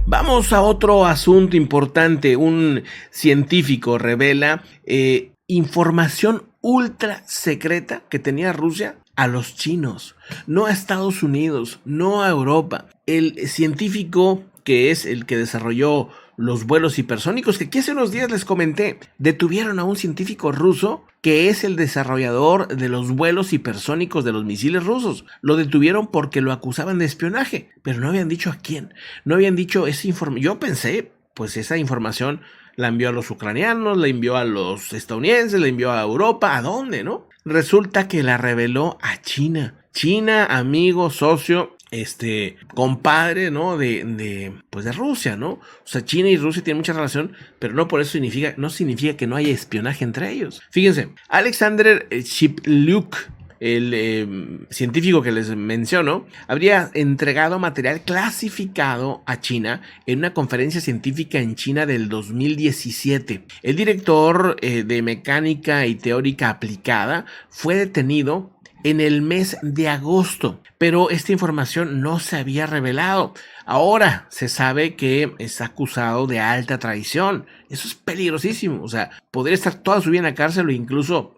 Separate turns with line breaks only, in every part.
Vamos a otro asunto importante. Un científico revela información ultra secreta que tenía Rusia a los chinos, no a Estados Unidos, no a Europa. El científico que es el que desarrolló los vuelos hipersónicos, que aquí hace unos días les comenté, detuvieron a un científico ruso que es el desarrollador de los vuelos hipersónicos de los misiles rusos. Lo detuvieron porque lo acusaban de espionaje, pero no habían dicho a quién, no habían dicho esa información. Yo pensé, pues esa información la envió a los ucranianos, la envió a los estadounidenses, la envió a Europa, ¿a dónde, no? Resulta que la reveló a China. China, amigo, socio, compadre, ¿no? Pues de Rusia, ¿no? O sea, China y Rusia tienen mucha relación, pero no por eso no significa que no haya espionaje entre ellos. Fíjense, Alexander Shipluk, el científico que les menciono, habría entregado material clasificado a China en una conferencia científica en China del 2017. El director de mecánica y teórica aplicada fue detenido en el mes de agosto, pero esta información no se había revelado. Ahora se sabe que está acusado de alta traición. Eso es peligrosísimo. O sea, podría estar toda su vida en la cárcel o incluso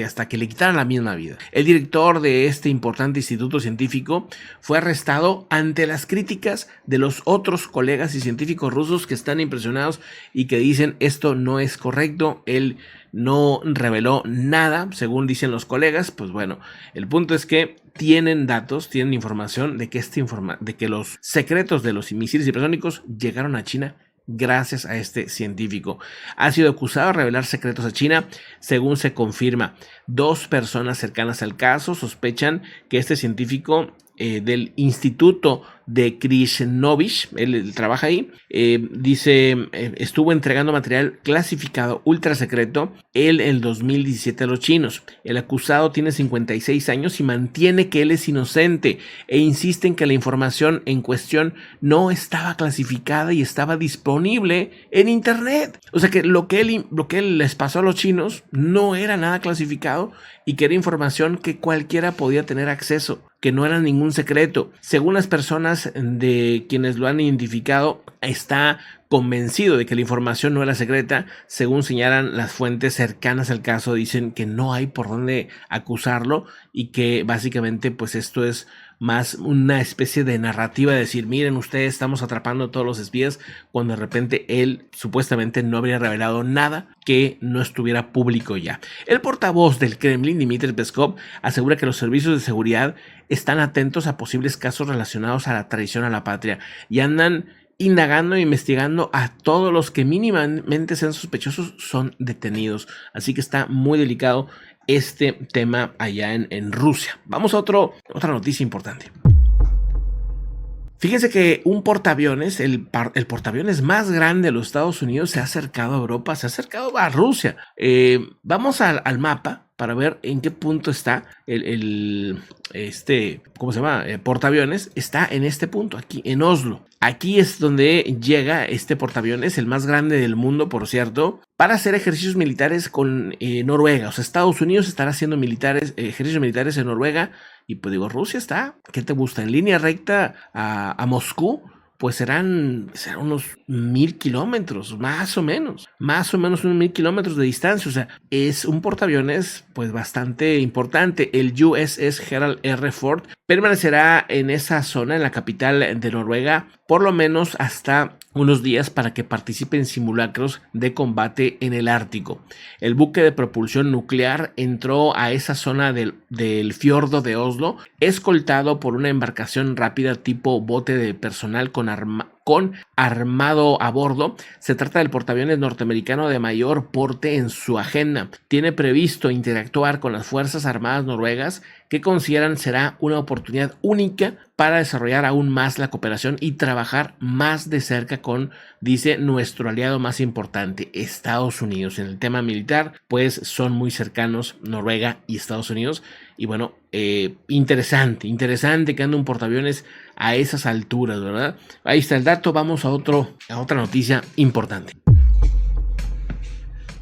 hasta que le quitaran la misma vida. El director de este importante instituto científico fue arrestado ante las críticas de los otros colegas y científicos rusos que están impresionados y que dicen esto no es correcto. Él no reveló nada, según dicen los colegas. Pues bueno, el punto es que tienen datos, tienen información de que de que los secretos de los misiles hipersónicos llegaron a China gracias a este científico. Ha sido acusado de revelar secretos a China, según se confirma. 2 personas cercanas al caso sospechan que este científico del Instituto de Krishnovich, él trabaja ahí, dice, estuvo entregando material clasificado ultra secreto en el 2017 a los chinos. El acusado tiene 56 años y mantiene que él es inocente e insiste en que la información en cuestión no estaba clasificada y estaba disponible en internet. O sea que lo que él les pasó a los chinos no era nada clasificado y que era información que cualquiera podía tener acceso, que no era ningún secreto. Según las personas de quienes lo han identificado, está convencido de que la información no era secreta. Según señalan las fuentes cercanas al caso, dicen que no hay por dónde acusarlo y que básicamente pues esto es más una especie de narrativa de decir, miren ustedes, estamos atrapando a todos los espías, cuando de repente él supuestamente no habría revelado nada que no estuviera público ya. El portavoz del Kremlin, Dmitry Peskov, asegura que los servicios de seguridad están atentos a posibles casos relacionados a la traición a la patria y andan indagando e investigando a todos los que mínimamente sean sospechosos, son detenidos. Así que está muy delicado este tema allá en Rusia. Vamos a otra noticia importante. Fíjense que un portaaviones, el portaaviones más grande de los Estados Unidos, se ha acercado a Europa, se ha acercado a Rusia. Vamos al mapa para ver en qué punto está ¿cómo se llama? Portaaviones. Está en este punto, aquí en Oslo. Aquí es donde llega este portaaviones, el más grande del mundo, por cierto, para hacer ejercicios militares con Noruega. O sea, Estados Unidos estará haciendo ejercicios militares en Noruega. Y pues digo, Rusia está, ¿qué te gusta? En línea recta a Moscú, pues serán unos 1000 kilómetros, más o menos unos 1000 kilómetros de distancia. O sea, es un portaaviones pues bastante importante. El USS Gerald R. Ford permanecerá en esa zona, en la capital de Noruega, por lo menos hasta unos días para que participe en simulacros de combate en el Ártico. El buque de propulsión nuclear entró a esa zona del fiordo de Oslo, escoltado por una embarcación rápida tipo bote de personal con armado a bordo. Se trata del portaaviones norteamericano de mayor porte en su agenda. Tiene previsto interactuar con las Fuerzas Armadas noruegas, que consideran será una oportunidad única para desarrollar aún más la cooperación y trabajar más de cerca con, dice, nuestro aliado más importante, Estados Unidos. En el tema militar, pues son muy cercanos Noruega y Estados Unidos. Y bueno, interesante que ande un portaaviones a esas alturas, ¿verdad? Ahí está el dato. Vamos a otra noticia importante.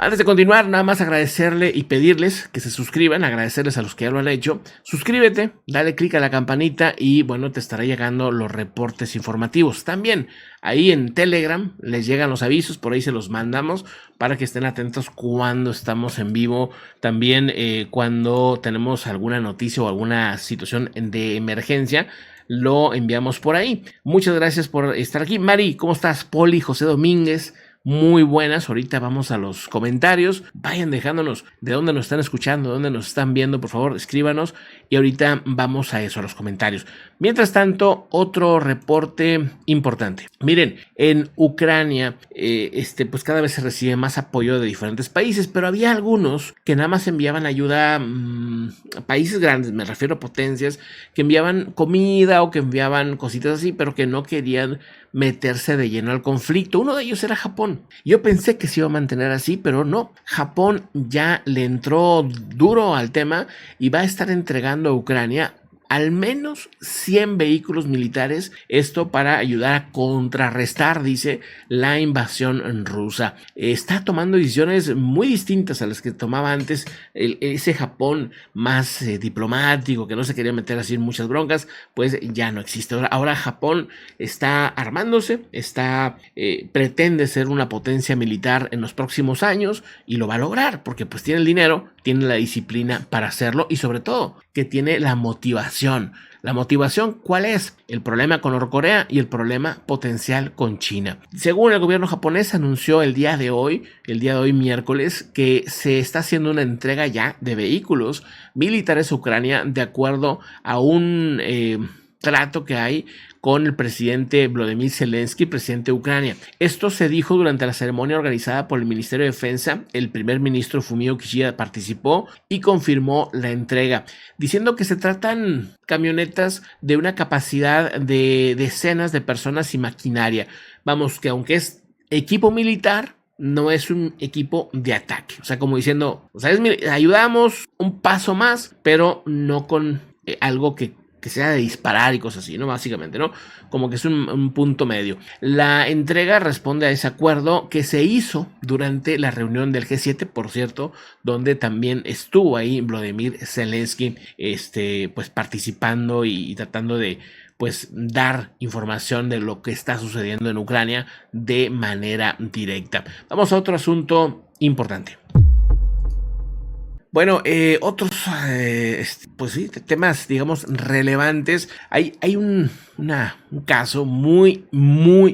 Antes de continuar, nada más agradecerle y pedirles que se suscriban, agradecerles a los que ya lo han hecho. Suscríbete, dale clic a la campanita y bueno, te estará llegando los reportes informativos. También ahí en Telegram les llegan los avisos, por ahí se los mandamos para que estén atentos cuando estamos en vivo. También cuando tenemos alguna noticia o alguna situación de emergencia, lo enviamos por ahí. Muchas gracias por estar aquí. Mari, ¿cómo estás? Poli, José Domínguez, muy buenas. Ahorita vamos a los comentarios. Vayan dejándonos de dónde nos están escuchando, de dónde nos están viendo, por favor, escríbanos. Y ahorita vamos a eso, a los comentarios. Mientras tanto, otro reporte importante. Miren, en Ucrania, pues cada vez se recibe más apoyo de diferentes países, pero había algunos que nada más enviaban ayuda a países grandes, me refiero a potencias, que enviaban comida o que enviaban cositas así, pero que no querían meterse de lleno al conflicto. Uno de ellos era Japón. Yo pensé que se iba a mantener así, pero no. Japón ya le entró duro al tema y va a estar entregando a Ucrania al menos 100 vehículos militares, esto para ayudar a contrarrestar, dice, la invasión rusa. Está tomando decisiones muy distintas a las que tomaba antes ese Japón más diplomático, que no se quería meter así en muchas broncas, pues ya no existe. Ahora Japón está armándose, pretende ser una potencia militar en los próximos años y lo va a lograr, porque pues tiene el dinero, tiene la disciplina para hacerlo y sobre todo que tiene la motivación. ¿La motivación cuál es? El problema con Norcorea y el problema potencial con China. Según el gobierno japonés anunció el día de hoy miércoles, que se está haciendo una entrega ya de vehículos militares a Ucrania de acuerdo a un trato que hay con el presidente Volodymyr Zelensky, presidente de Ucrania. Esto se dijo durante la ceremonia organizada por el Ministerio de Defensa. El primer ministro Fumio Kishida participó y confirmó la entrega, diciendo que se tratan camionetas de una capacidad de decenas de personas y maquinaria. Vamos, que aunque es equipo militar, no es un equipo de ataque. O sea, como diciendo, o sea, ayudamos un paso más, pero no con algo que sea de disparar y cosas así, ¿no? Básicamente, ¿no? Como que es un punto medio. La entrega responde a ese acuerdo que se hizo durante la reunión del G7, por cierto, donde también estuvo ahí Volodymyr Zelensky, pues participando y tratando de pues dar información de lo que está sucediendo en Ucrania de manera directa. Vamos a otro asunto importante. Bueno, otros, pues sí, temas, digamos, relevantes. Hay un caso muy,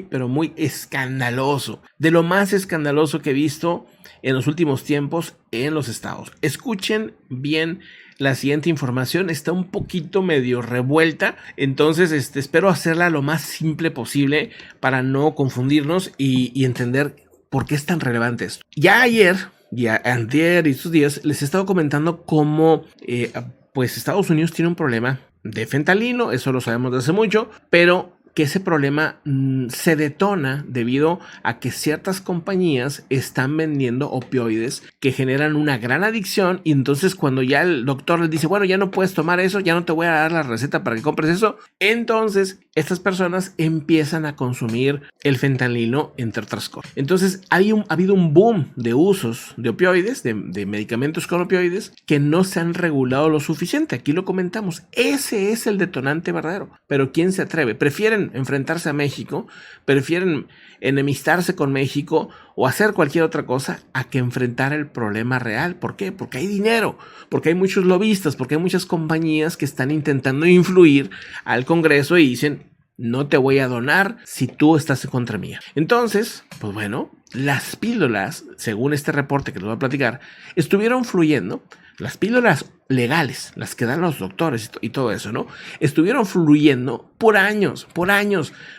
pero muy escandaloso. De lo más escandaloso que he visto en los últimos tiempos en los estados. Escuchen bien la siguiente información. Está un poquito medio revuelta. Entonces, espero hacerla lo más simple posible para no confundirnos y entender por qué es tan relevante esto. Ya ayer y antier y estos días les he estado comentando cómo pues Estados Unidos tiene un problema de fentanilo, eso lo sabemos desde hace mucho, pero que ese problema se detona debido a que ciertas compañías están vendiendo opioides que generan una gran adicción y entonces cuando ya el doctor les dice, bueno, ya no puedes tomar eso, ya no te voy a dar la receta para que compres eso, entonces estas personas empiezan a consumir el fentanilo, entre otras cosas. Entonces ha habido un boom de usos de opioides, de medicamentos con opioides que no se han regulado lo suficiente. Aquí lo comentamos, ese es el detonante verdadero, pero ¿quién se atreve? Prefieren enfrentarse a México, prefieren enemistarse con México o hacer cualquier otra cosa a que enfrentar el problema real. ¿Por qué? Porque hay dinero, porque hay muchos lobistas, porque hay muchas compañías que están intentando influir al Congreso y dicen, no te voy a donar si tú estás en contra mía. Entonces, pues bueno, las píldoras, según este reporte que les voy a platicar, estuvieron fluyendo. Las píldoras legales, las que dan los doctores y todo eso, ¿no? Estuvieron fluyendo por años,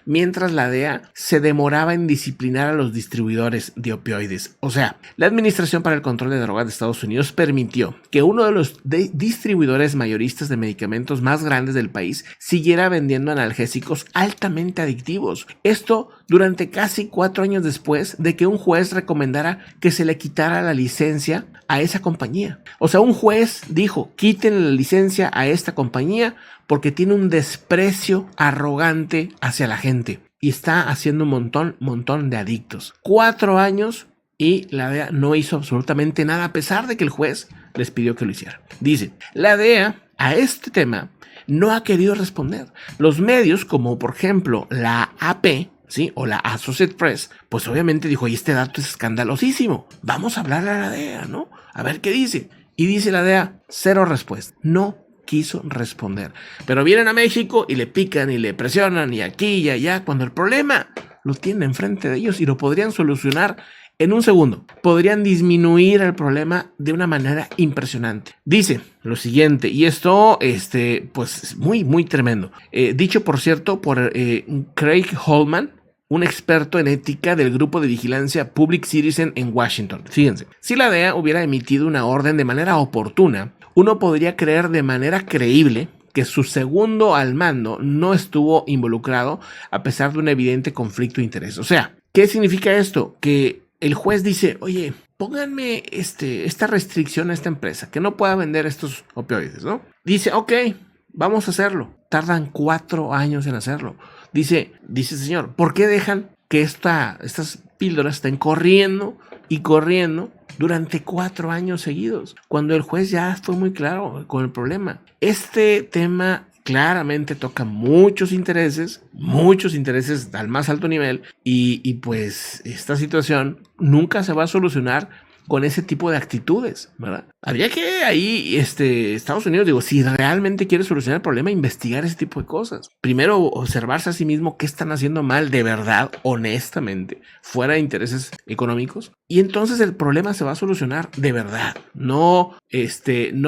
mientras la DEA se demoraba en disciplinar a los distribuidores de opioides. O sea, la Administración para el Control de Drogas de Estados Unidos permitió que uno de los distribuidores mayoristas de medicamentos más grandes del país siguiera vendiendo analgésicos altamente adictivos. Esto durante casi 4 años después de que un juez recomendara que se le quitara la licencia a esa compañía. O sea, un juez dijo, quiten la licencia a esta compañía porque tiene un desprecio arrogante hacia la gente y está haciendo un montón de adictos. 4 años y la DEA no hizo absolutamente nada a pesar de que el juez les pidió que lo hiciera. Dice, la DEA a este tema no ha querido responder. Los medios, como por ejemplo la AP, ¿sí? O la Associated Press, pues obviamente dijo, y este dato es escandalosísimo, vamos a hablar a la DEA, ¿no? A ver qué dice. Y dice la DEA, cero respuesta. No quiso responder. Pero vienen a México y le pican y le presionan y aquí y allá, cuando el problema lo tienen enfrente de ellos y lo podrían solucionar en un segundo. Podrían disminuir el problema de una manera impresionante. Dice lo siguiente, y esto, pues es muy, muy tremendo. Dicho, por cierto, por Craig Holman, un experto en ética del grupo de vigilancia Public Citizen en Washington. Fíjense, si la DEA hubiera emitido una orden de manera oportuna, uno podría creer de manera creíble que su segundo al mando no estuvo involucrado a pesar de un evidente conflicto de interés. O sea, ¿qué significa esto? Que el juez dice, oye, pónganme esta restricción a esta empresa, que no pueda vender estos opioides, ¿no? Dice, ok, vamos a hacerlo. Tardan 4 años en hacerlo. Dice señor, ¿por qué dejan que estas píldoras estén corriendo y corriendo durante 4 años seguidos? Cuando el juez ya fue muy claro con el problema. Este tema claramente toca muchos intereses al más alto nivel y pues esta situación nunca se va a solucionar con ese tipo de actitudes, ¿verdad? Habría que ahí, Estados Unidos, digo, si realmente quiere solucionar el problema, investigar ese tipo de cosas. Primero, observarse a sí mismo qué están haciendo mal de verdad, honestamente, fuera de intereses económicos. Y entonces el problema se va a solucionar de verdad. No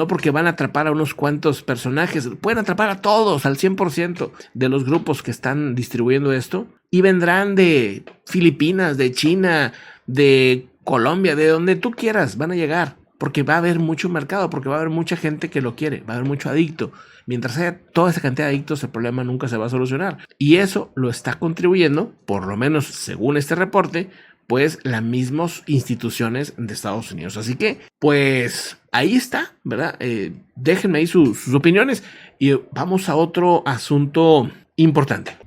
porque van a atrapar a unos cuantos personajes. Pueden atrapar a todos, al 100% de los grupos que están distribuyendo esto. Y vendrán de Filipinas, de China, de Colombia, de donde tú quieras, van a llegar, porque va a haber mucho mercado, porque va a haber mucha gente que lo quiere, va a haber mucho adicto. Mientras haya toda esa cantidad de adictos, el problema nunca se va a solucionar. Y eso lo está contribuyendo, por lo menos según este reporte, pues las mismas instituciones de Estados Unidos. Así que, pues ahí está, ¿verdad? Déjenme ahí sus opiniones y vamos a otro asunto importante.